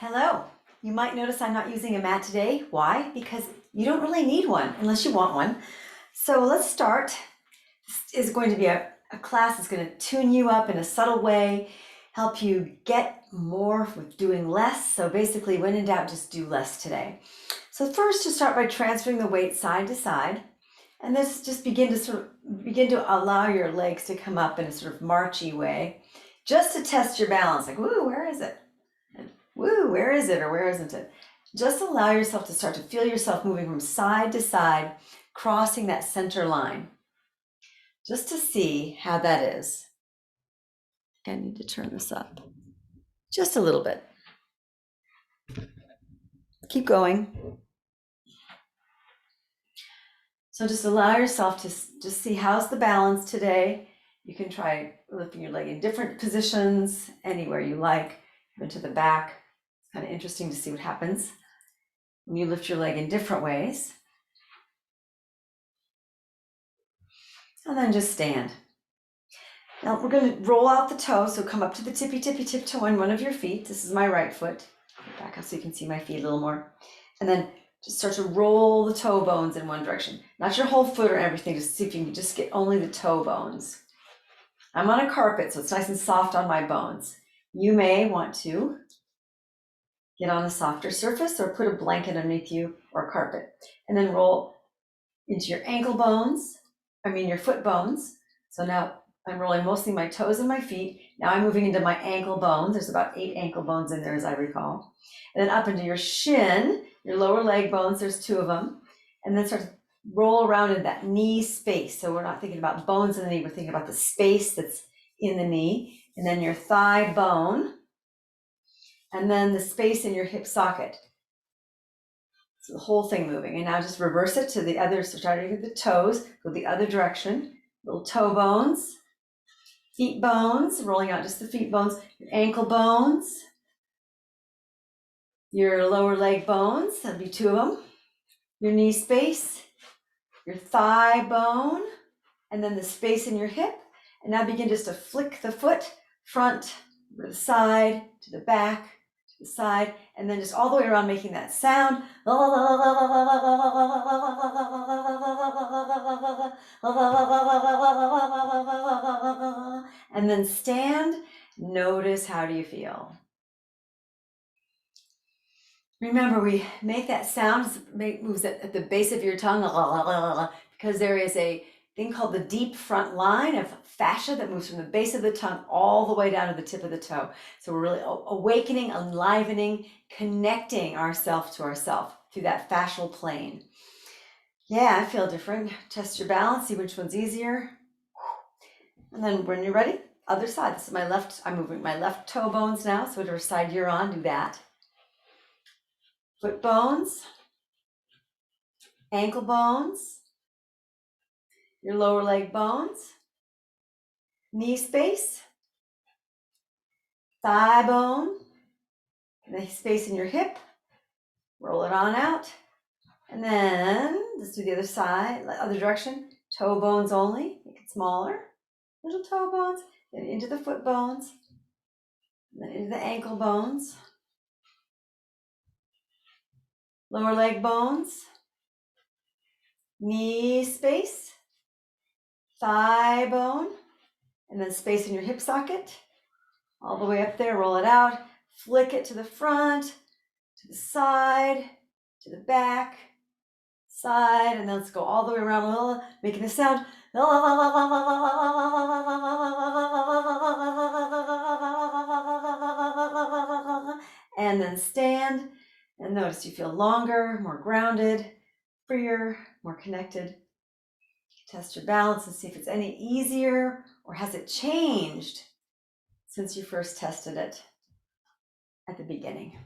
Hello. You might notice I'm not using a mat today. Why? Because you don't really need one unless you want one. So let's start. This is going to be a class that's going to tune you up in a subtle way, help you get more with doing less. So basically, when in doubt, just do less today. So first, to start by transferring the weight side to side. And this just begin to allow your legs to come up in a sort of marchy way, just to test your balance. Like, woo, where is it? Woo, where is it or where isn't it? Just allow yourself to start to feel yourself moving from side to side, crossing that center line, just to see how that is. I need to turn this up just a little bit. Keep going. So just allow yourself to just see how's the balance today. You can try lifting your leg in different positions, anywhere you like, even to the back. It's kind of interesting to see what happens when you lift your leg in different ways. And then just stand. Now we're going to roll out the toe, so come up to the tippy tip toe on one of your feet. This is my right foot. Back up so you can see my feet a little more. And then just start to roll the toe bones in one direction. Not your whole foot or everything, just see if you can just get only the toe bones. I'm on a carpet, so it's nice and soft on my bones. You may want to get on a softer surface or put a blanket underneath you or a carpet. And then roll into your your foot bones. So now I'm rolling mostly my toes and my feet. Now I'm moving into my ankle bones. There's about 8 ankle bones in there, as I recall. And then up into your shin, your lower leg bones, there's 2 of them. And then start to roll around in that knee space. So we're not thinking about bones in the knee, we're thinking about the space that's in the knee. And then your thigh bone. And then the space in your hip socket. So the whole thing moving. And now just reverse it to the other, so starting with the toes, go the other direction. Little toe bones, feet bones, rolling out just the feet bones, your ankle bones, your lower leg bones, that'd be 2 of them, your knee space, your thigh bone, and then the space in your hip. And now begin just to flick the foot front, to the side, to the back, to the side, and then just all the way around making that sound. And then stand. Notice, how do you feel? Remember, we make that sound, moves at the base of your tongue, because there is a thing called the deep front line of fascia that moves from the base of the tongue all the way down to the tip of the toe. So we're really awakening, enlivening, connecting ourselves to ourselves through that fascial plane. Yeah, I feel different. Test your balance, see which one's easier. And then when you're ready, other side. This is my left, I'm moving my left toe bones now, so whatever side you're on, do that. Foot bones, ankle bones, your lower leg bones, knee space, thigh bone, and the space in your hip. Roll it on out. And then let's do the other side, other direction. Toe bones only, make it smaller. Little toe bones, then into the foot bones, then into the ankle bones. Lower leg bones, knee space, thigh bone, and then space in your hip socket. All the way up there, roll it out, flick it to the front, to the side, to the back, side, and then let's go all the way around, making a sound. And then stand, and notice you feel longer, more grounded, freer, more connected. Test your balance and see if it's any easier, or has it changed since you first tested it at the beginning.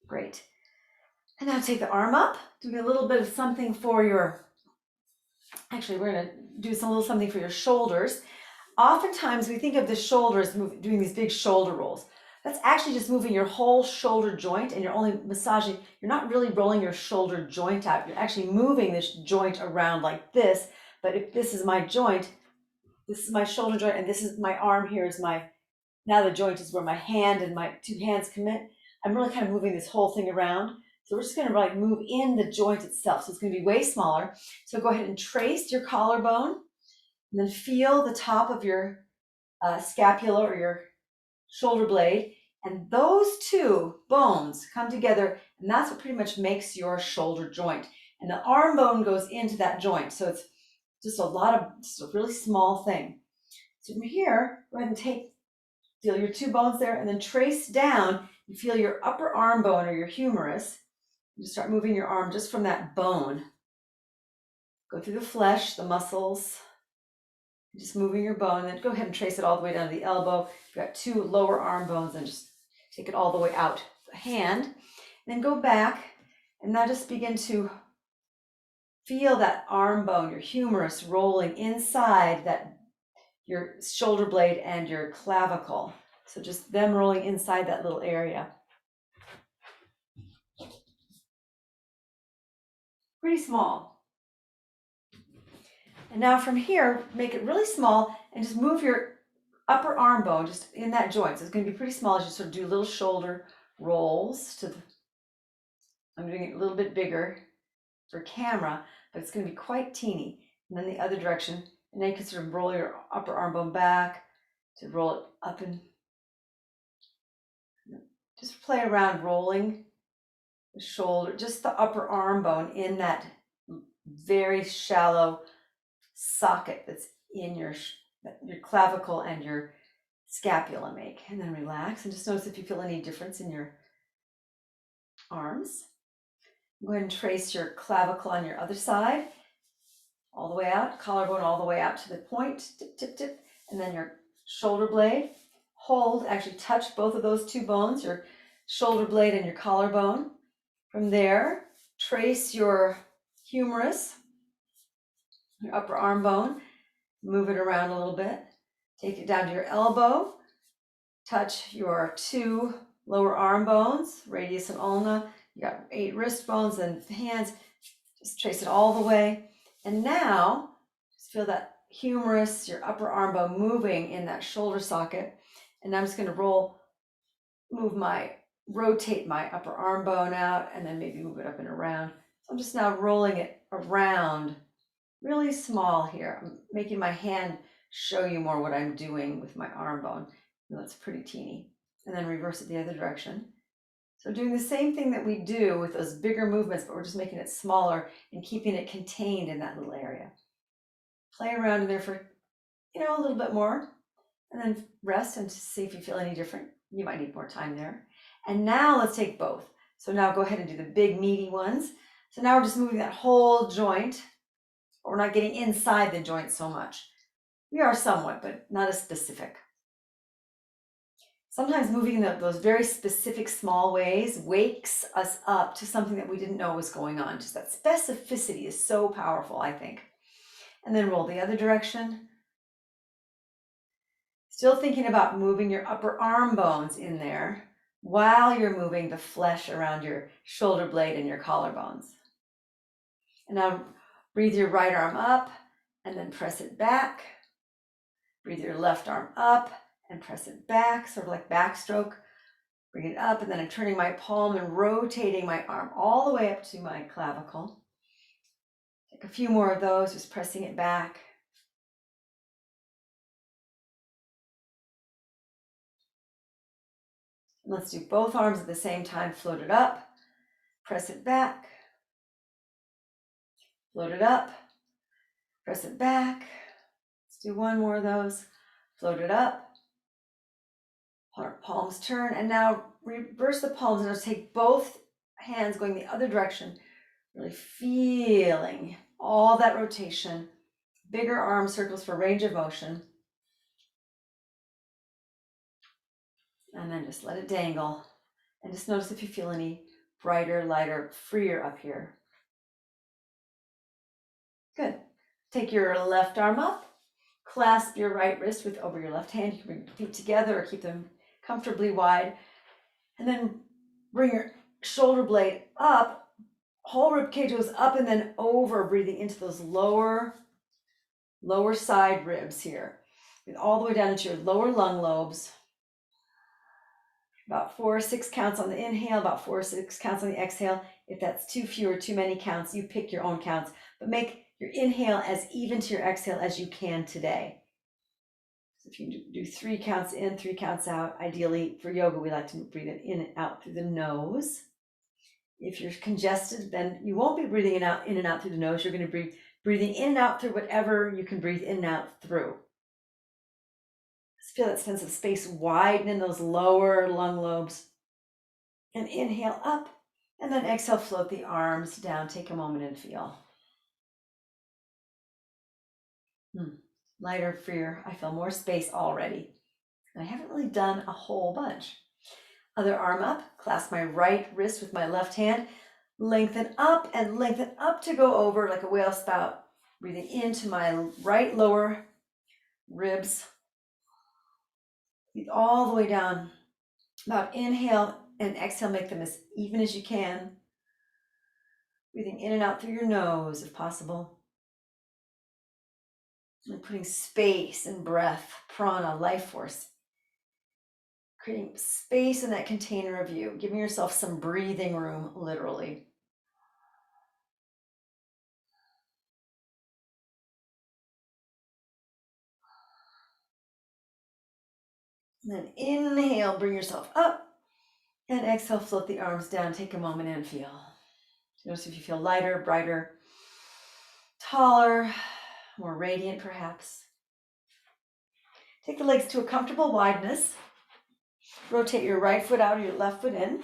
Great. And now take the arm up, doing a little bit of something for your, actually we're gonna do a little something for your shoulders. Oftentimes we think of the shoulders doing these big shoulder rolls. That's actually just moving your whole shoulder joint, and you're only massaging, you're not really rolling your shoulder joint out. You're actually moving this joint around like this. But if this is my joint, this is my shoulder joint, and this is my arm here is my, now the joint is where my hand and my 2 hands commit. I'm really kind of moving this whole thing around. So we're just going to like move in the joint itself. So it's going to be way smaller. So go ahead and trace your collarbone and then feel the top of your scapula or your shoulder blade. And those two bones come together, and that's what pretty much makes your shoulder joint. And the arm bone goes into that joint. So it's just a really small thing. So from here, go ahead and feel your two bones there, and then trace down and feel your upper arm bone or your humerus. You start moving your arm just from that bone. Go through the flesh, the muscles, just moving your bone. Then go ahead and trace it all the way down to the elbow. You've got two lower arm bones, and just take it all the way out the hand. And then go back, and now just begin to feel that arm bone, your humerus rolling inside your shoulder blade and your clavicle. So just them rolling inside that little area. Pretty small. And now from here, make it really small and just move your upper arm bone just in that joint. So it's going to be pretty small as you sort of do little shoulder rolls I'm doing it a little bit bigger for camera, but it's going to be quite teeny. And then the other direction, and then you can sort of roll your upper arm bone back to roll it up and just play around rolling the shoulder, just the upper arm bone in that very shallow socket that's in your clavicle and your scapula make. And then relax and just notice if you feel any difference in your arms. Go ahead and trace your clavicle on your other side all the way out, collarbone all the way out to the point, tip, tip, tip, and then your shoulder blade. Hold, actually touch both of those two bones, your shoulder blade and your collarbone. From there, trace your humerus, your upper arm bone, move it around a little bit. Take it down to your elbow, touch your two lower arm bones, radius and ulna. You got 8 wrist bones and hands. Just trace it all the way. And now, just feel that humerus, your upper arm bone moving in that shoulder socket. And I'm just going to rotate my upper arm bone out and then maybe move it up and around. So I'm just now rolling it around, really small here. I'm making my hand show you more what I'm doing with my arm bone. That's pretty teeny. And then reverse it the other direction. So doing the same thing that we do with those bigger movements, but we're just making it smaller and keeping it contained in that little area. Play around in there for, a little bit more, and then rest and see if you feel any different. You might need more time there. And now let's take both. So now go ahead and do the big meaty ones. So now we're just moving that whole joint. But we're not getting inside the joint so much. We are somewhat, but not as specific. Sometimes moving in those very specific small ways wakes us up to something that we didn't know was going on. Just that specificity is so powerful, I think. And then roll the other direction. Still thinking about moving your upper arm bones in there while you're moving the flesh around your shoulder blade and your collarbones. And now breathe your right arm up and then press it back. Breathe your left arm up and press it back, sort of like backstroke. Bring it up, and then I'm turning my palm and rotating my arm all the way up to my clavicle. Take a few more of those, just pressing it back. And let's do both arms at the same time. Float it up, press it back. Float it up, press it back. Let's do one more of those. Float it up. Our palms turn, and now reverse the palms and just take both hands going the other direction, really feeling all that rotation, bigger arm circles for range of motion. And then just let it dangle, and just notice if you feel any brighter, lighter, freer up here. Good. Take your left arm up, clasp your right wrist over your left hand. You can bring your feet together or keep them comfortably wide, and then bring your shoulder blade up, whole rib cage goes up and then over, breathing into those lower side ribs here, and all the way down into your lower lung lobes. About 4 or 6 counts on the inhale, about 4 or 6 counts on the exhale. If that's too few or too many counts, you pick your own counts, but make your inhale as even to your exhale as you can today. So if you do 3 counts in, 3 counts out, ideally for yoga, we like to breathe it in and out through the nose. If you're congested, then you won't be breathing in and out through the nose. You're going to be breathing in and out through whatever you can breathe in and out through. Just feel that sense of space widen in those lower lung lobes. And inhale up, and then exhale, float the arms down. Take a moment and feel. Lighter, freer. I feel more space already. And I haven't really done a whole bunch. Other arm up, clasp my right wrist with my left hand, lengthen up and lengthen up to go over like a whale spout, breathing into my right lower ribs. Breathe all the way down. About inhale and exhale, make them as even as you can. Breathing in and out through your nose if possible. And putting space and breath, prana, life force. Creating space in that container of you, giving yourself some breathing room, literally. And then inhale, bring yourself up, and exhale, float the arms down. Take a moment and feel. Notice if you feel lighter, brighter, taller, more radiant perhaps. Take the legs to a comfortable wideness. Rotate your right foot out or your left foot in.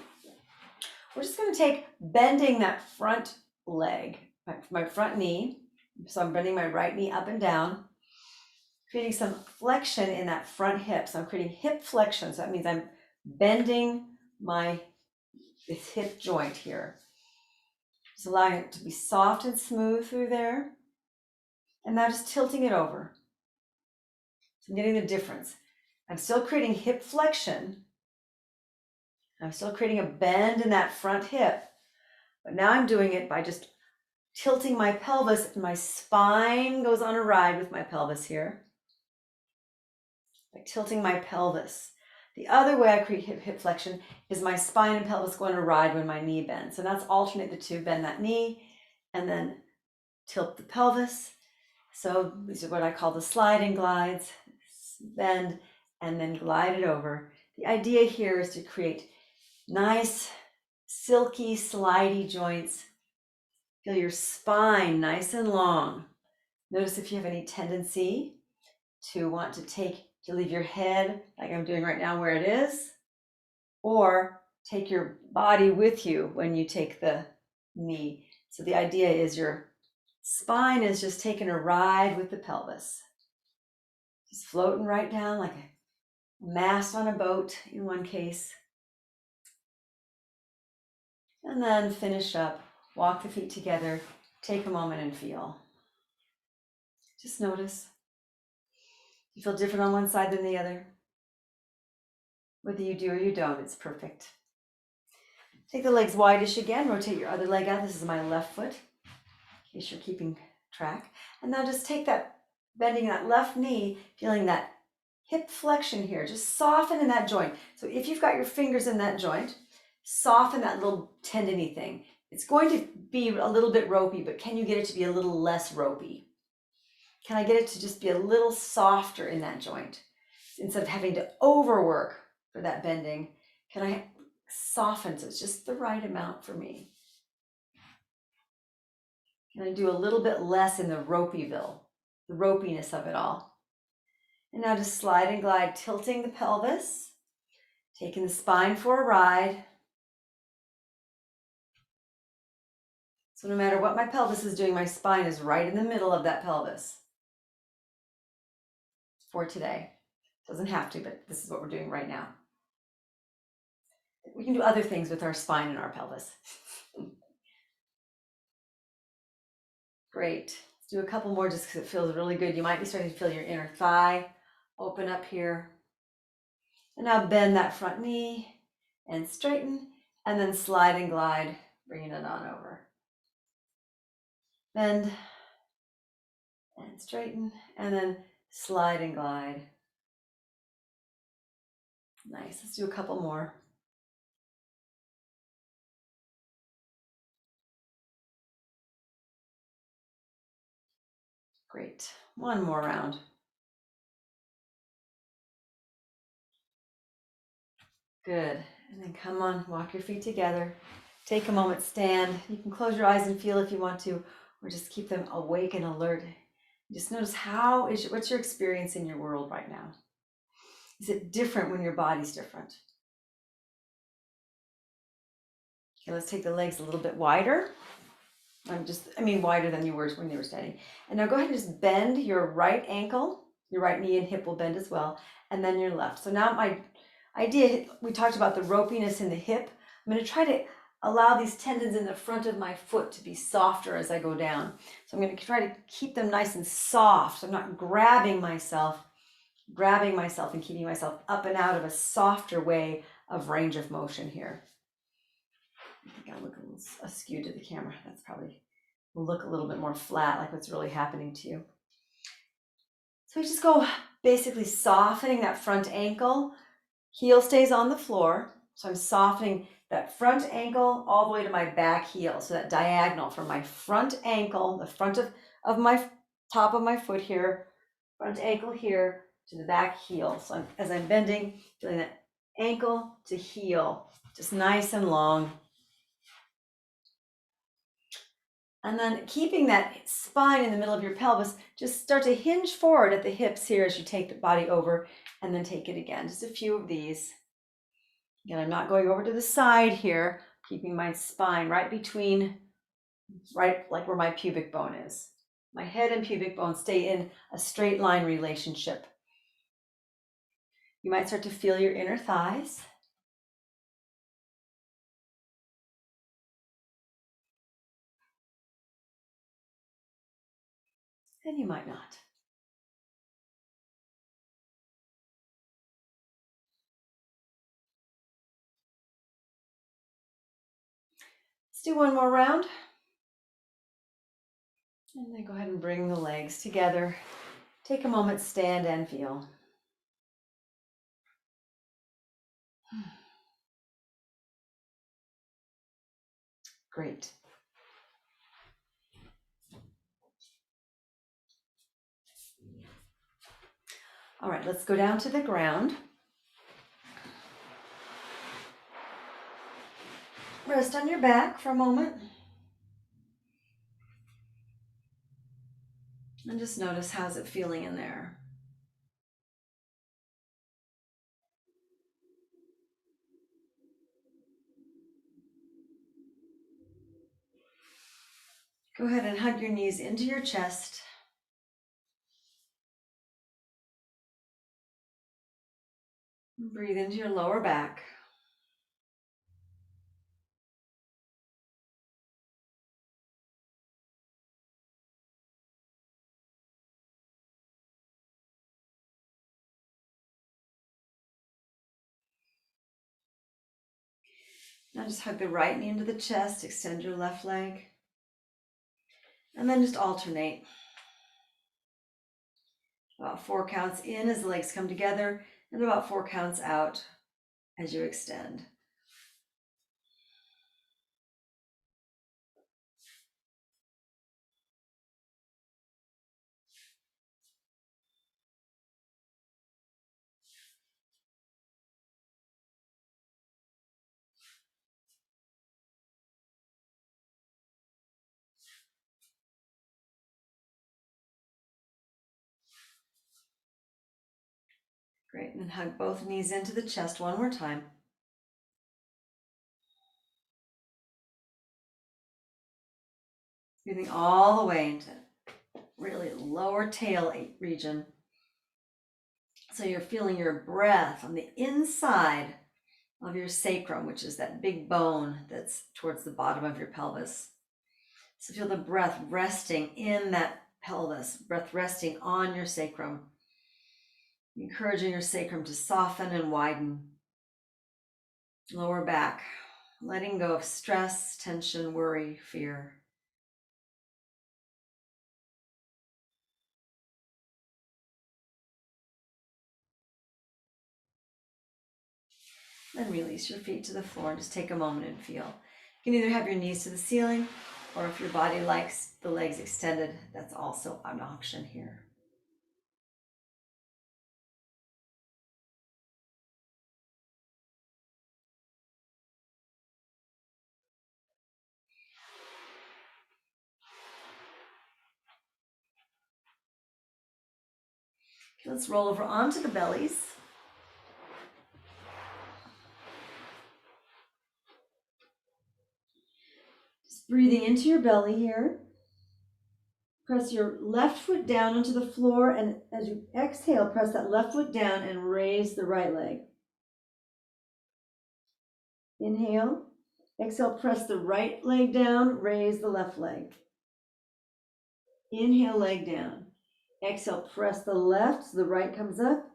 We're just going to take bending that front leg, my front knee. So I'm bending my right knee up and down, creating some flexion in that front hip. So I'm creating hip flexion. So that means I'm bending this hip joint here. Just allowing it to be soft and smooth through there. And now just tilting it over. So I'm getting the difference. I'm still creating hip flexion. I'm still creating a bend in that front hip. But now I'm doing it by just tilting my pelvis, and my spine goes on a ride with my pelvis here. By tilting my pelvis. The other way I create hip flexion is my spine and pelvis go on a ride when my knee bends. So that's alternate the two, bend that knee and then tilt the pelvis. So these are what I call the sliding glides, bend and then glide it over. The idea here is to create nice, silky, slidey joints. Feel your spine nice and long. Notice if you have any tendency to want to leave your head, like I'm doing right now, where it is, or take your body with you when you take the knee. So the idea is your spine is just taking a ride with the pelvis. Just floating right down like a mast on a boat in one case. And then finish up, walk the feet together, take a moment and feel. Just notice. You feel different on one side than the other. Whether you do or you don't, it's perfect. Take the legs wide-ish again, rotate your other leg out. This is my left foot, in case you're keeping track. And now just take that, bending that left knee, feeling that hip flexion here, just soften in that joint. So if you've got your fingers in that joint, soften that little tendony thing. It's going to be a little bit ropey, but can you get it to be a little less ropey? Can I get it to just be a little softer in that joint? Instead of having to overwork for that bending, can I soften so it's just the right amount for me? Can I do a little bit less in the ropeyville, the ropiness of it all? And now just slide and glide, tilting the pelvis, taking the spine for a ride. So no matter what my pelvis is doing, my spine is right in the middle of that pelvis for today. Doesn't have to, but this is what we're doing right now. We can do other things with our spine and our pelvis. Great. Let's do a couple more just because it feels really good. You might be starting to feel your inner thigh open up here. And now bend that front knee and straighten, and then slide and glide, bringing it on over. Bend and straighten, and then slide and glide. Nice. Let's do a couple more. Great. One more round. Good. And then come on, walk your feet together. Take a moment, stand. You can close your eyes and feel if you want to, or just keep them awake and alert. Just notice what's your experience in your world right now? Is it different when your body's different? Okay, let's take the legs a little bit wider. Wider than you were when you were standing. And now go ahead and just bend your right ankle, your right knee and hip will bend as well, and then your left. So now my idea, we talked about the ropiness in the hip. I'm going to try to allow these tendons in the front of my foot to be softer as I go down. So I'm going to try to keep them nice and soft. So I'm not grabbing myself and keeping myself up and out of a softer way of range of motion here. I think I look a little askew to the camera. That's probably will look a little bit more flat, like what's really happening to you. So we just go basically softening that front ankle. Heel stays on the floor. So I'm softening that front ankle all the way to my back heel. So that diagonal from my front ankle, the front of my top of my foot here, front ankle here to the back heel. So as I'm bending, feeling that ankle to heel, just nice and long. And then keeping that spine in the middle of your pelvis, just start to hinge forward at the hips here as you take the body over and then take it again. Just a few of these. Again, I'm not going over to the side here, keeping my spine right like where my pubic bone is. My head and pubic bone stay in a straight line relationship. You might start to feel your inner thighs. And you might not. Let's do one more round. And then go ahead and bring the legs together. Take a moment, stand and feel. Great. All right, let's go down to the ground. Rest on your back for a moment. And just notice, how's it feeling in there? Go ahead and hug your knees into your chest. Breathe into your lower back. Now just hug the right knee into the chest, extend your left leg, and then just alternate. About 4 counts in as the legs come together, and about 4 counts out as you extend. Great, and then hug both knees into the chest one more time. Breathing all the way into really lower tail region. So you're feeling your breath on the inside of your sacrum, which is that big bone that's towards the bottom of your pelvis. So feel the breath resting in that pelvis, breath resting on your sacrum, encouraging your sacrum to soften and widen. Lower back, letting go of stress, tension, worry, fear. Then release your feet to the floor and just take a moment and feel. You can either have your knees to the ceiling Or if your body likes the legs extended, that's also an option here. Let's roll over onto the bellies. Just breathing into your belly here. Press your left foot down onto the floor, and as you exhale, press that left foot down and raise the right leg. Inhale. Exhale, press the right leg down, raise the left leg. Inhale, leg down. Exhale, press the left so the right comes up.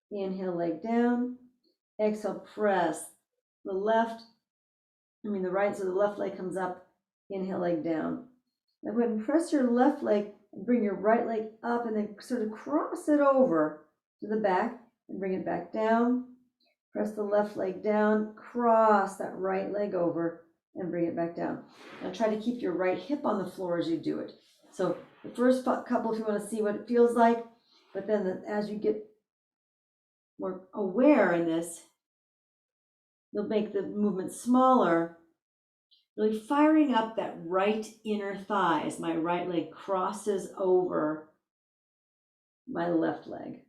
Inhale, leg down. Exhale, press the right so the left leg comes up. Inhale, leg down. Now go ahead and press your left leg and bring your right leg up and then sort of cross it over to the back and bring it back down. Press the left leg down, cross that right leg over and bring it back down. Now try to keep your right hip on the floor as you do it. So the first couple, if you want to see what it feels like, but then as you get more aware in this, you'll make the movement smaller, really firing up that right inner thigh as my right leg crosses over my left leg.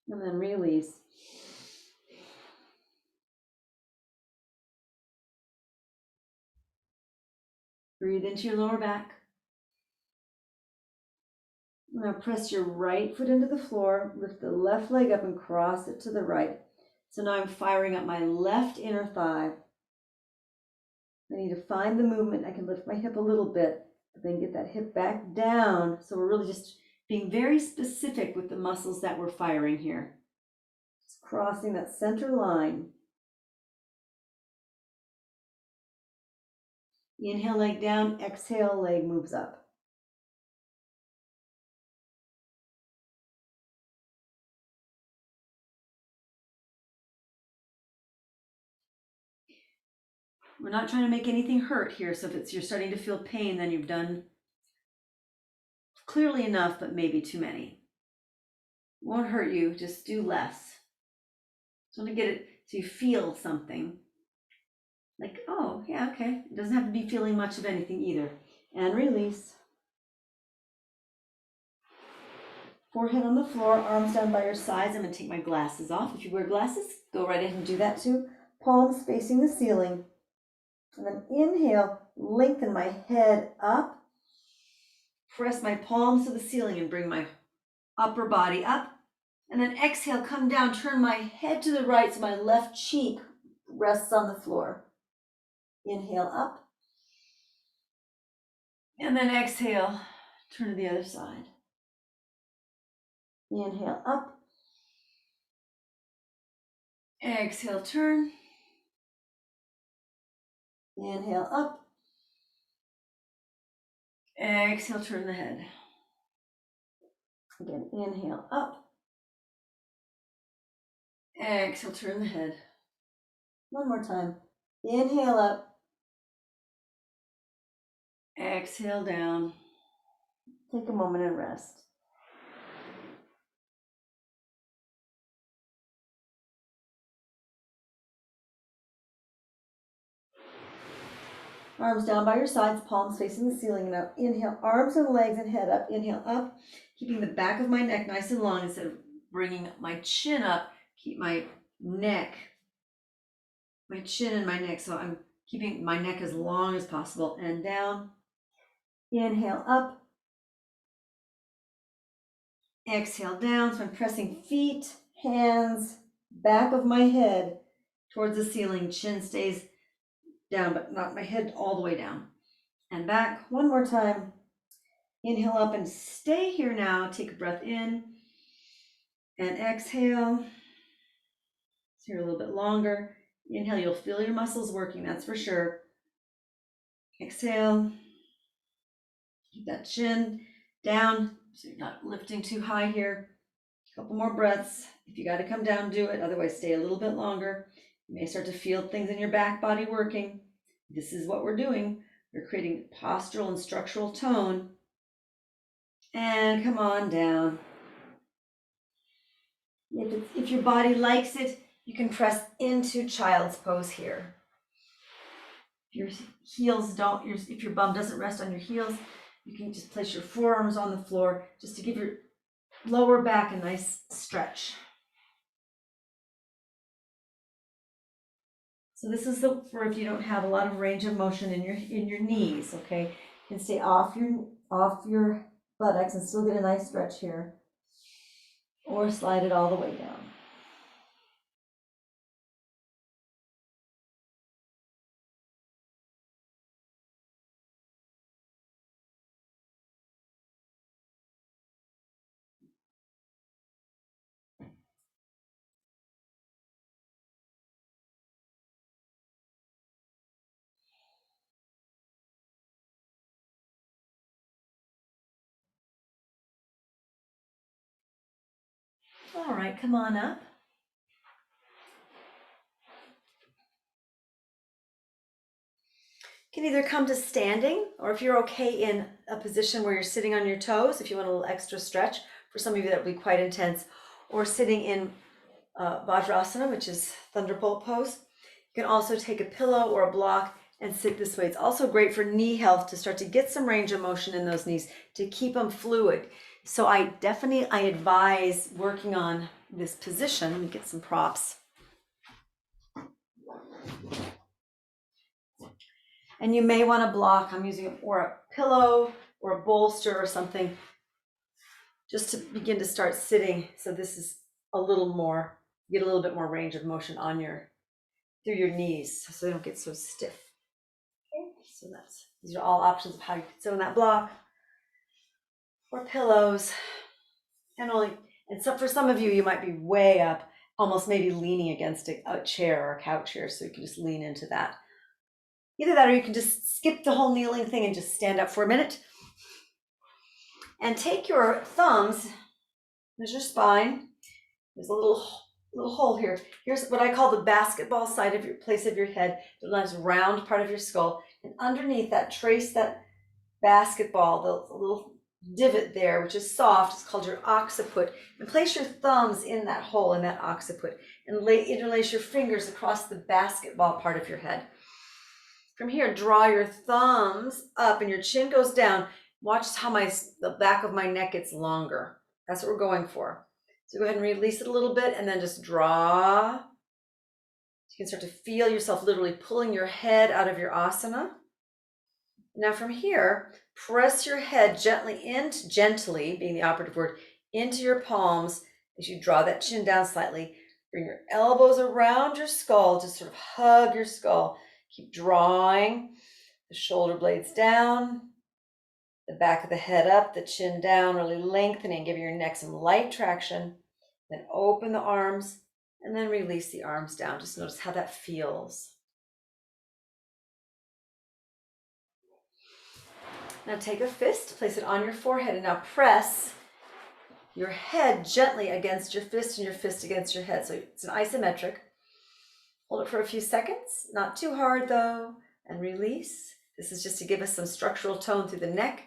And then release. Breathe into your lower back. Now press your right foot into the floor, lift the left leg up and cross it to the right. So now I'm firing up my left inner thigh. I need to find the movement. I can lift my hip a little bit, but then get that hip back down. So we're really just being very specific with the muscles that we're firing here. Just crossing that center line. Inhale, leg down. Exhale, leg moves up. We're not trying to make anything hurt here. So if you're starting to feel pain, then you've done clearly enough, but maybe too many. Won't hurt you, just do less. Just want to get it so you feel something. Like, oh, yeah, okay. It doesn't have to be feeling much of anything either. And release. Forehead on the floor, arms down by your sides. I'm going to take my glasses off. If you wear glasses, go right ahead and do that too. Palms facing the ceiling. And then inhale, lengthen my head up. Press my palms to the ceiling and bring my upper body up. And then exhale, come down, turn my head to the right so my left cheek rests on the floor. Inhale up. And then exhale, turn to the other side. Inhale up. Exhale, turn. Inhale up. Exhale, turn the head. Again, inhale up. Exhale, turn the head. One more time. Inhale up. Exhale down. Take a moment and rest. Arms down by your sides, palms facing the ceiling. Now inhale, arms and legs and head up. Inhale up, keeping the back of my neck nice and long instead of bringing my chin up. Keep my chin and my neck. So I'm keeping my neck as long as possible and down. Inhale up. Exhale down. So I'm pressing feet, hands, back of my head towards the ceiling. Chin stays down, but not my head all the way down. And back one more time. Inhale up and stay here now. Take a breath in and exhale. Stay here a little bit longer. Inhale, you'll feel your muscles working, that's for sure. Exhale. Keep that chin down so you're not lifting too high here. Couple more breaths. If you got to come down, do it. Otherwise, stay a little bit longer. You may start to feel things in your back body working. This is what we're doing. We're creating postural and structural tone. And come on down. If your body likes it, you can press into child's pose here. If your heels don't, if your bum doesn't rest on your heels, you can just place your forearms on the floor just to give your lower back a nice stretch. So this is for if you don't have a lot of range of motion in your knees, okay? You can stay off your buttocks and still get a nice stretch here, or slide it all the way down. All right, come on up. You can either come to standing, or if you're okay in a position where you're sitting on your toes, if you want a little extra stretch, for some of you that would be quite intense, or sitting in Vajrasana, which is thunderbolt pose. You can also take a pillow or a block and sit this way. It's also great for knee health to start to get some range of motion in those knees, to keep them fluid. So I advise working on this position. Let me get some props. And you may want to block, I'm using or a pillow or a bolster or something, just to begin to start sitting. So this is a little more, get a little bit more range of motion on through your knees, so they don't get so stiff. Okay, so these are all options of how you can sit on that block or pillows. And so for some of you, you might be way up, almost maybe leaning against a chair or a couch here, so you can just lean into that. Either that, or you can just skip the whole kneeling thing and just stand up for a minute. And take your thumbs, there's your spine, there's a little hole here. Here's what I call the basketball side of your place of your head, the nice round part of your skull. And underneath that, trace that basketball, the little divot there, which is soft. It's called your occiput. And place your thumbs in that hole, in that occiput, and interlace your fingers across the basketball part of your head. From here, draw your thumbs up and your chin goes down. Watch how the back of my neck gets longer. That's what we're going for. So go ahead and release it a little bit and then just draw. You can start to feel yourself literally pulling your head out of your asana. Now from here, press your head gently, being the operative word, into your palms as you draw that chin down slightly. Bring your elbows around your skull, just sort of hug your skull. Keep drawing the shoulder blades down, the back of the head up, the chin down, really lengthening, giving your neck some light traction. Then open the arms and then release the arms down. Just notice how that feels. Now take a fist, place it on your forehead, and now press your head gently against your fist and your fist against your head. So it's an isometric. Hold it for a few seconds, not too hard though, and release. This is just to give us some structural tone through the neck,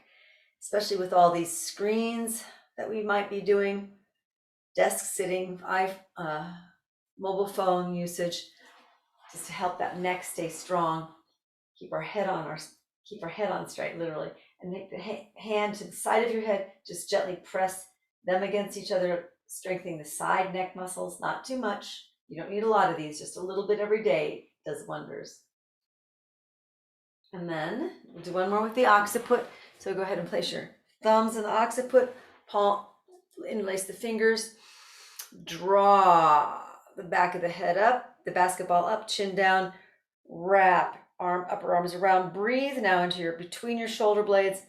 especially with all these screens that we might be doing, desk sitting, mobile phone usage, just to help that neck stay strong. Keep our head on straight, literally, and make the hand to the side of your head. Just gently press them against each other, strengthening the side neck muscles. Not too much. You don't need a lot of these. Just a little bit every day does wonders. And then we'll do one more with the occiput. So go ahead and place your thumbs in the occiput, palm, interlace the fingers, draw the back of the head up, the basketball up, chin down, wrap upper arms around. Breathe now between your shoulder blades,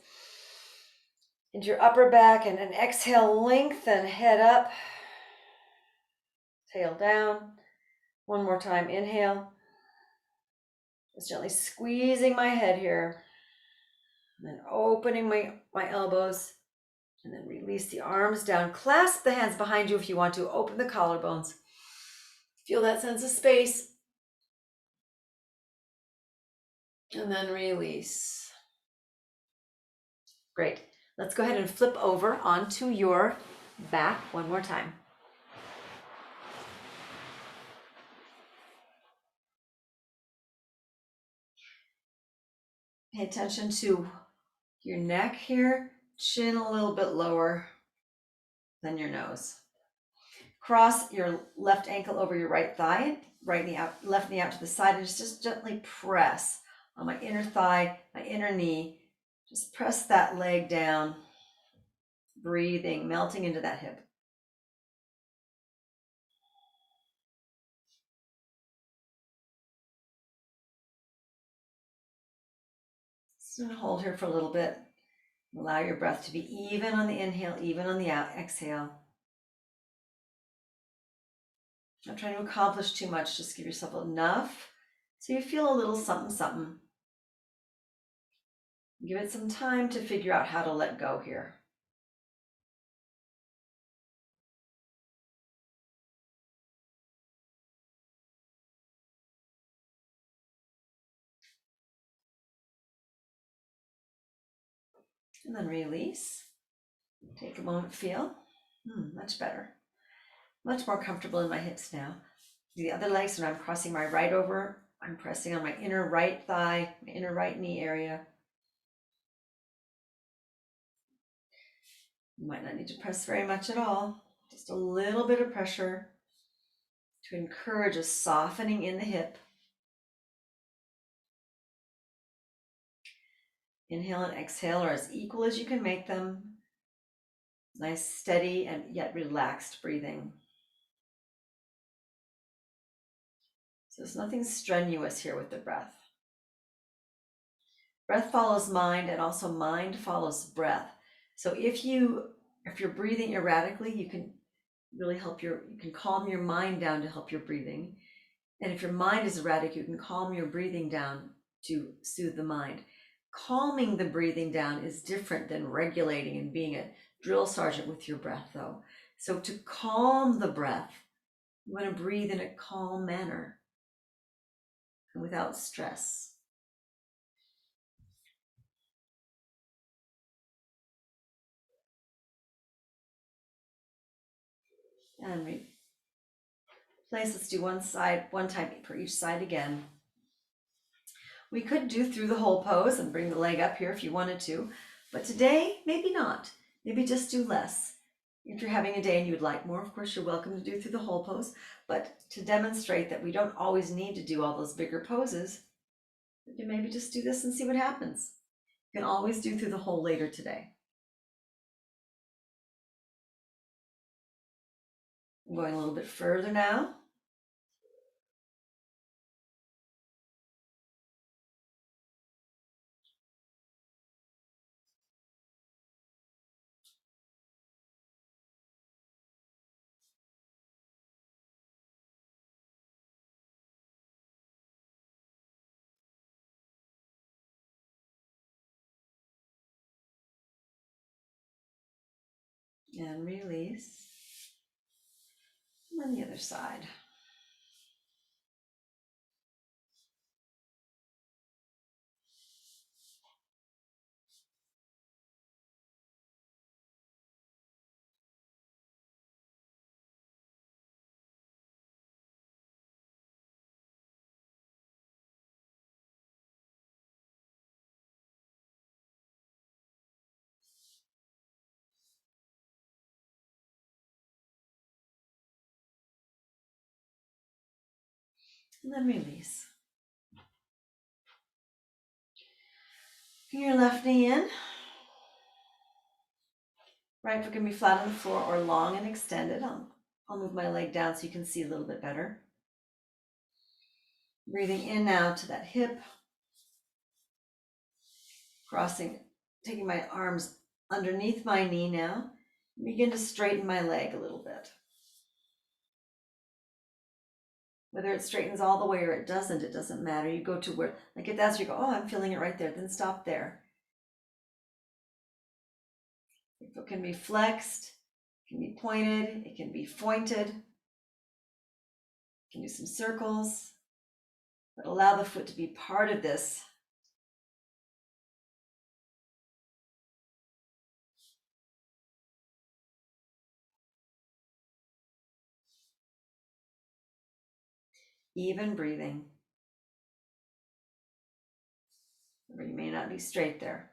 into your upper back, and then exhale, lengthen, head up, tail down. One more time, inhale. Just gently squeezing my head here. And then opening my elbows, And then release the arms down. Clasp the hands behind you if you want to. Open the collarbones. Feel that sense of space. And then release. Great. Let's go ahead and flip over onto your back one more time. Pay attention to your neck here, chin a little bit lower than your nose. Cross your left ankle over your right thigh, right knee out, left knee out to the side, and just gently press on my inner thigh, my inner knee. Just press that leg down, breathing, melting into that hip. Just gonna hold here for a little bit. Allow your breath to be even on the inhale, even on the exhale. Not trying to accomplish too much, just give yourself enough so you feel a little something, something. Give it some time to figure out how to let go here. And then release. Take a moment, feel. Much better. Much more comfortable in my hips now. The other leg, so now I'm crossing my right over. I'm pressing on my inner right thigh, my inner right knee area. You might not need to press very much at all. Just a little bit of pressure to encourage a softening in the hip. Inhale and exhale are as equal as you can make them. Nice, steady, and yet relaxed breathing. So there's nothing strenuous here with the breath. Breath follows mind, and also mind follows breath. So if you're breathing erratically, you can really you can calm your mind down to help your breathing. And if your mind is erratic, you can calm your breathing down to soothe the mind. Calming the breathing down is different than regulating and being a drill sergeant with your breath, though. So to calm the breath, you want to breathe in a calm manner and without stress. And replace. Let's do one time for each side again. We could do through the whole pose and bring the leg up here if you wanted to, but today, maybe not. Maybe just do less. If you're having a day and you'd like more, of course, you're welcome to do through the whole pose, but to demonstrate that we don't always need to do all those bigger poses, we can maybe just do this and see what happens. You can always do through the whole later today. I'm going a little bit further now. And release. And on the other side. And then release. Bring your left knee in. Right foot can be flat on the floor or long and extended. I'll move my leg down so you can see a little bit better. Breathing in now to that hip. Crossing, taking my arms underneath my knee now. Begin to straighten my leg a little bit. Whether it straightens all the way or it doesn't matter. You go to where, like if that's where you go, oh, I'm feeling it right there, then stop there. Your foot can be flexed, it can be pointed, it can be pointed. You can do some circles, but allow the foot to be part of this. Even breathing. Or you may not be straight there.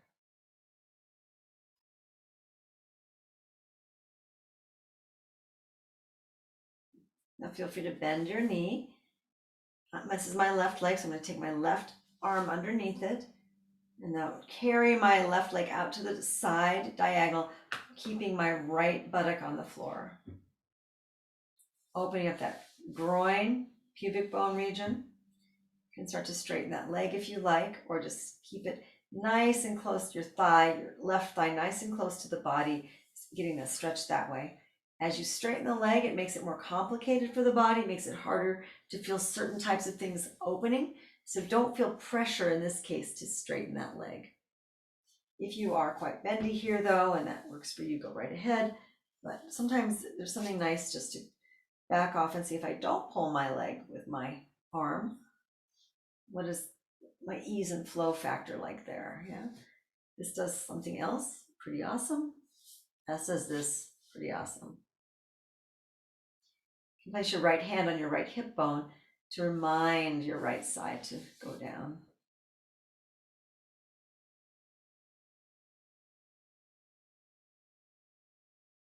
Now feel free to bend your knee. This is my left leg, so I'm going to take my left arm underneath it. And now carry my left leg out to the side, diagonal, keeping my right buttock on the floor. Opening up that groin, pubic bone region. You can start to straighten that leg if you like, or just keep it nice and close to your thigh, your left thigh nice and close to the body, getting the stretch that way. As you straighten the leg, it makes it more complicated for the body, makes it harder to feel certain types of things opening. So don't feel pressure in this case to straighten that leg. If you are quite bendy here though, and that works for you, go right ahead. But sometimes there's something nice just to back off and see if I don't pull my leg with my arm, what is my ease and flow factor like there? Yeah, this does something else pretty awesome. As does this, pretty awesome. You can place your right hand on your right hip bone to remind your right side to go down.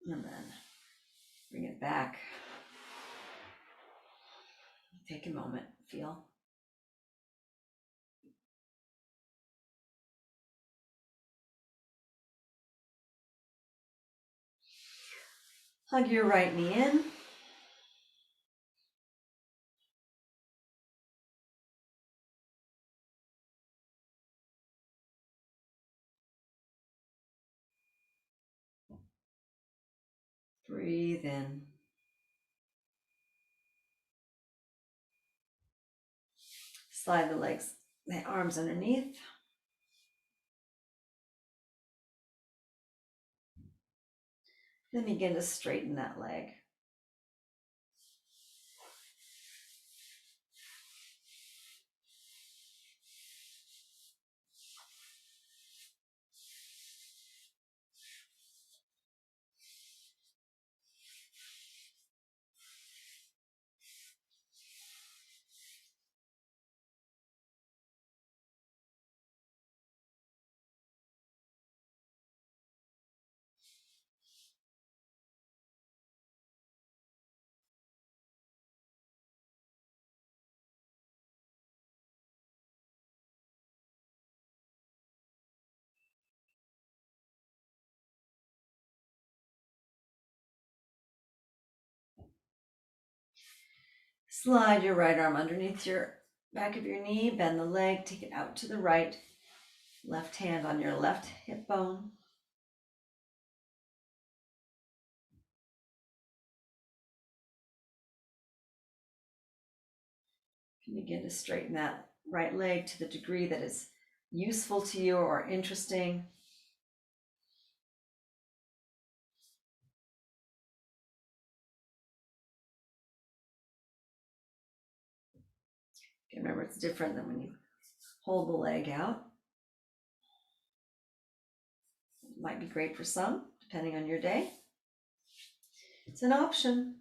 And then bring it back. Take a moment, feel. Hug your right knee in. Breathe in. Slide the legs, the arms underneath. Then begin to straighten that leg. Slide your right arm underneath your back of your knee, bend the leg, take it out to the right. Left hand on your left hip bone. You can begin to straighten that right leg to the degree that is useful to you or interesting. Remember, it's different than when you hold the leg out. It might be great for some, depending on your day. It's an option.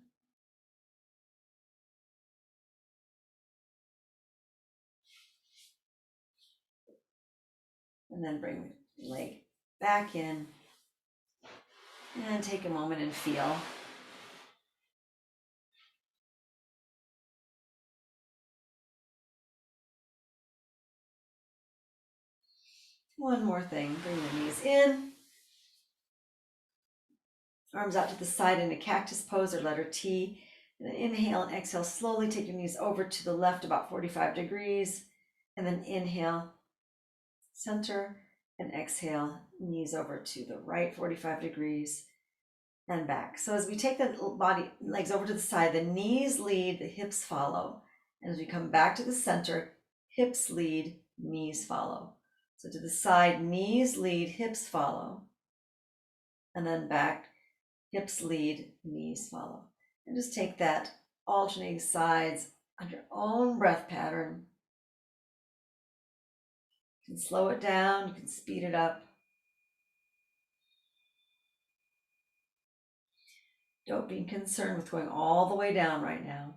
And then bring the leg back in and take a moment and feel. One more thing, bring the knees in. Arms out to the side in a cactus pose or letter T. And then inhale and exhale, slowly take your knees over to the left about 45 degrees. And then inhale, center, and exhale, knees over to the right 45 degrees and back. So as we take the legs over to the side, the knees lead, the hips follow. And as we come back to the center, hips lead, knees follow. So to the side, knees lead, hips follow. and then back, hips lead, knees follow. And just take that alternating sides on your own breath pattern. You can slow it down, you can speed it up. Don't be concerned with going all the way down right now.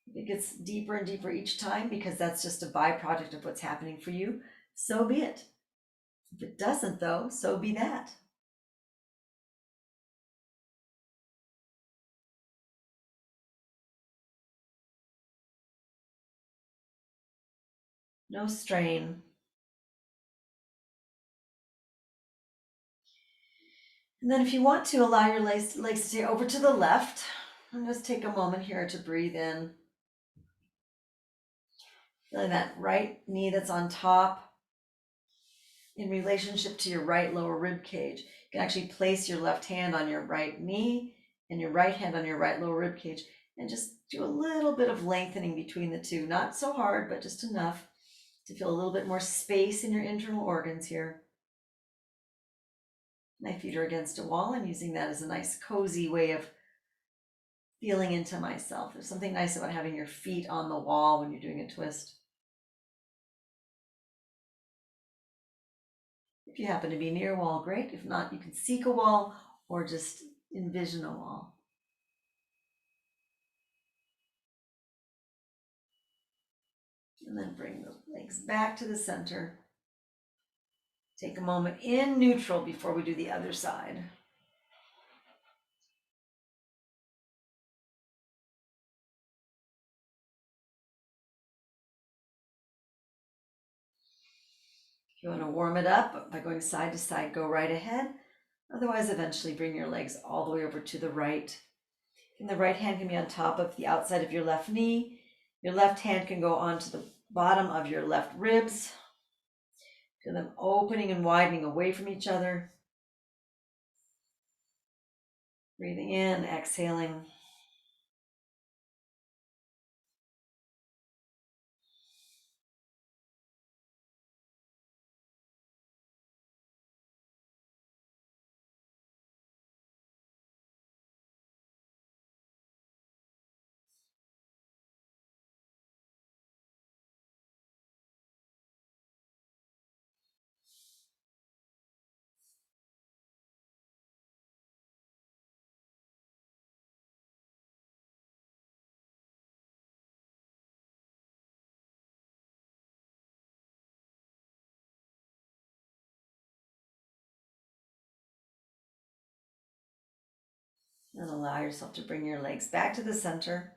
If it gets deeper and deeper each time because that's just a byproduct of what's happening for you, so be it. If it doesn't, though, so be that. No strain. And then if you want to, allow your legs to stay over to the left. And just take a moment here to breathe in. Feeling that right knee that's on top in relationship to your right lower rib cage. You can actually place your left hand on your right knee and your right hand on your right lower rib cage and just do a little bit of lengthening between the two. Not so hard, but just enough to feel a little bit more space in your internal organs here. My feet are against a wall. I'm using that as a nice cozy way of feeling into myself. There's something nice about having your feet on the wall when you're doing a twist. If you happen to be near a wall, great. If not, you can seek a wall or just envision a wall. And then bring the legs back to the center. Take a moment in neutral before we do the other side. If you want to warm it up by going side to side, go right ahead. Otherwise, eventually bring your legs all the way over to the right. And the right hand can be on top of the outside of your left knee. Your left hand can go onto the bottom of your left ribs. Feel them opening and widening away from each other. Breathing in, exhaling. And allow yourself to bring your legs back to the center.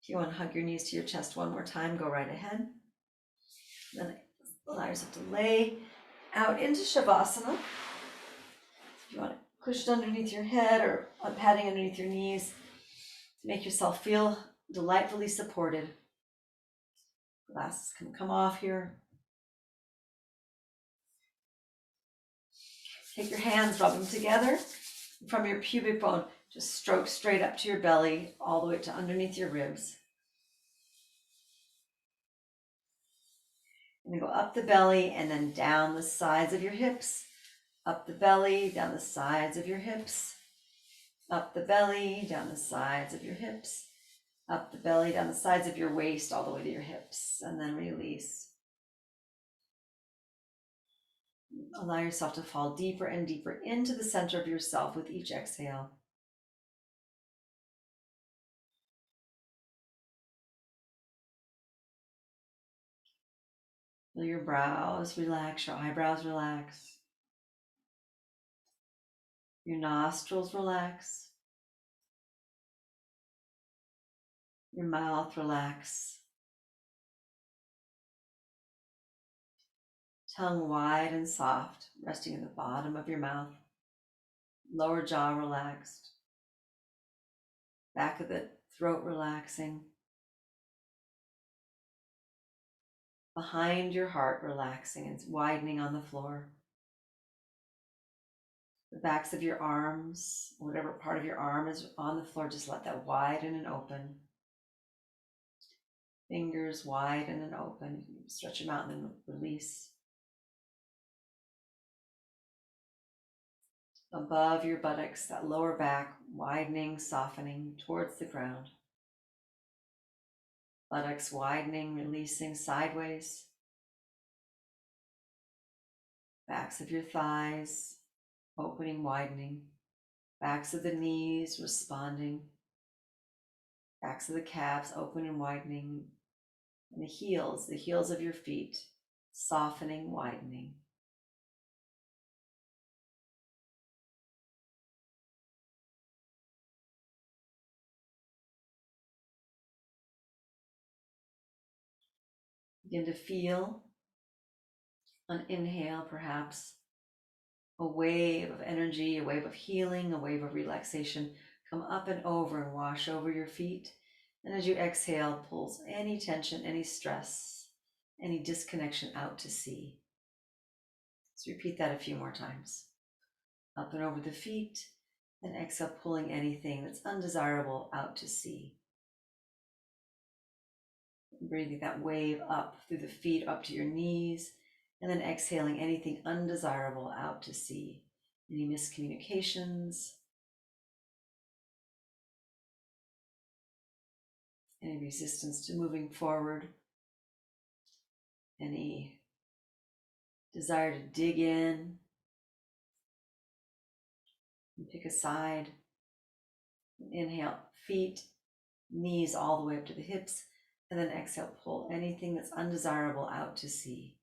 If you want to hug your knees to your chest one more time, go right ahead. Then allow yourself to lay out into Shavasana. If you want to push it underneath your head or padding underneath your knees, make yourself feel delightfully supported. Glasses can come off here. Take your hands, rub them together. From your pubic bone, just stroke straight up to your belly, all the way to underneath your ribs. And then go up the belly and then down the sides of your hips. Up the belly, down the sides of your hips. Up the belly, down the sides of your hips. Up the belly, down the sides of your waist, all the way to your hips. And then release. Allow yourself to fall deeper and deeper into the center of yourself with each exhale. Feel your brows relax, your eyebrows relax. Your nostrils relax. Your mouth relax. Tongue wide and soft, resting in the bottom of your mouth. Lower jaw relaxed. Back of the throat relaxing. Behind your heart relaxing and widening on the floor. The backs of your arms, whatever part of your arm is on the floor, just let that widen and open. Fingers widen and open. You can stretch them out and then release. above your buttocks, that lower back widening, softening towards the ground. Buttocks widening, releasing sideways. Backs of your thighs opening, widening. Backs of the knees responding. Backs of the calves open and widening. And the heels of your feet softening, widening. Begin to feel an inhale, perhaps a wave of energy, a wave of healing, a wave of relaxation come up and over and wash over your feet. And as you exhale, pulls any tension, any stress, any disconnection out to sea. Let's repeat that a few more times. Up and over the feet, and exhale, pulling anything that's undesirable out to sea. Breathing that wave up through the feet, up to your knees, and then exhaling anything undesirable out to sea. Any miscommunications, any resistance to moving forward, any desire to dig in and pick a side. Inhale, feet, knees all the way up to the hips, and then exhale, pull anything that's undesirable out to sea.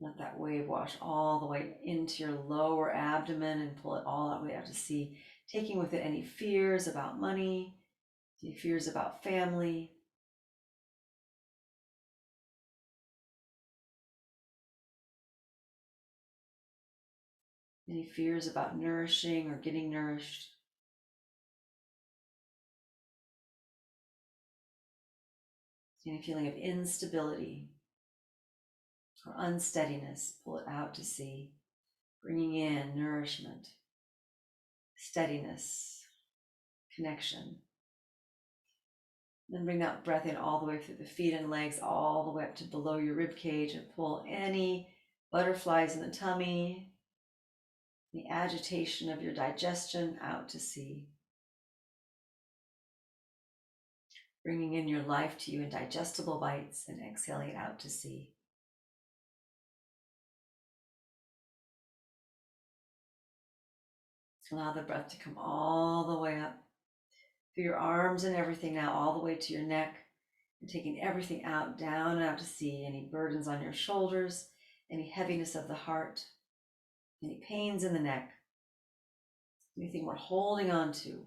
Let that wave wash all the way into your lower abdomen and pull it all the way out to sea, taking with it any fears about money, any fears about family, any fears about nourishing or getting nourished. Any feeling of instability or unsteadiness, pull it out to sea, bringing in nourishment, steadiness, connection. Then bring that breath in all the way through the feet and legs, all the way up to below your rib cage, and pull any butterflies in the tummy, the agitation of your digestion out to sea. Bringing in your life to you in digestible bites and exhaling it out to sea. Allow the breath to come all the way up through your arms and everything now, all the way to your neck, and taking everything out, down and out to sea. Any burdens on your shoulders, any heaviness of the heart, any pains in the neck, anything we're holding on to.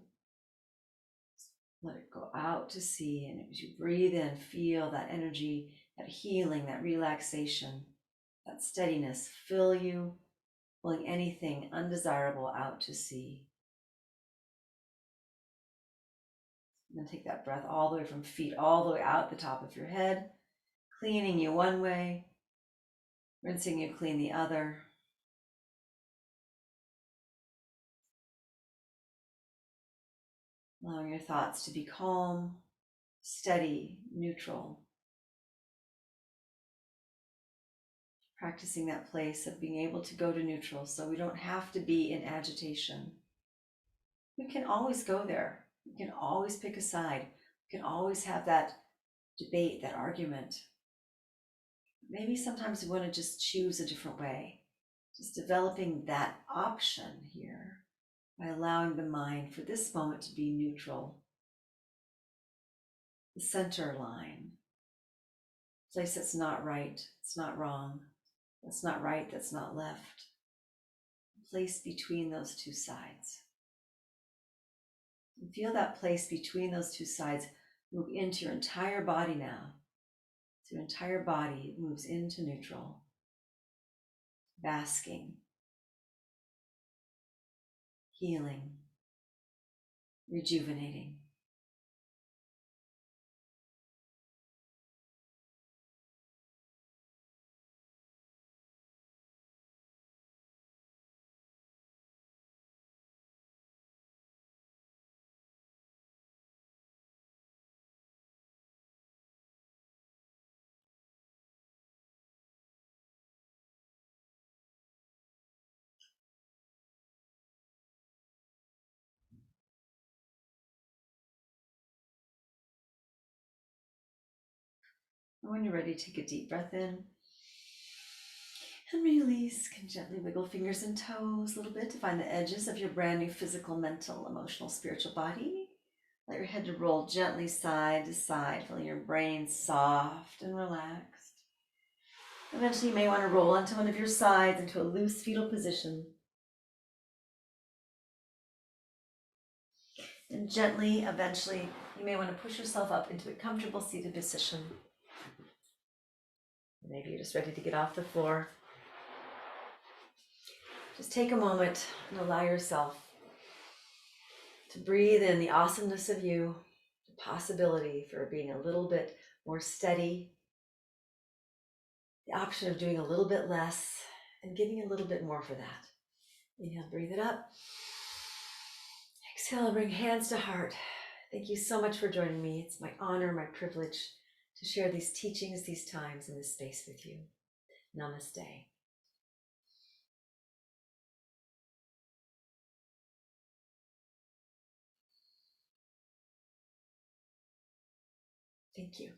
Let it go out to sea, and as you breathe in, feel that energy, that healing, that relaxation, that steadiness fill you, pulling anything undesirable out to sea. And then take that breath all the way from feet, all the way out the top of your head, cleaning you one way, rinsing you clean the other. Allowing your thoughts to be calm, steady, neutral. Practicing that place of being able to go to neutral so we don't have to be in agitation. We can always go there. We can always pick a side. We can always have that debate, that argument. Maybe sometimes we want to just choose a different way. Just developing that option here by allowing the mind for this moment to be neutral. The center line. Place that's not right, it's not wrong. That's not right, that's not left. Place between those two sides. And feel that place between those two sides move into your entire body now. So your entire body moves into neutral, basking, healing, rejuvenating. And when you're ready, take a deep breath in and release. Can gently wiggle fingers and toes a little bit to find the edges of your brand new physical, mental, emotional, spiritual body. Let your head roll gently side to side, feeling your brain soft and relaxed. Eventually, you may want to roll onto one of your sides into a loose fetal position. And gently, eventually, you may want to push yourself up into a comfortable seated position. Maybe you're just ready to get off the floor. Just take a moment and allow yourself to breathe in the awesomeness of you, the possibility for being a little bit more steady, the option of doing a little bit less and giving a little bit more for that. Inhale, breathe it up. Exhale, bring hands to heart. Thank you so much for joining me. It's my honor, my privilege to share these teachings, these times, in this space with you. Namaste. Thank you.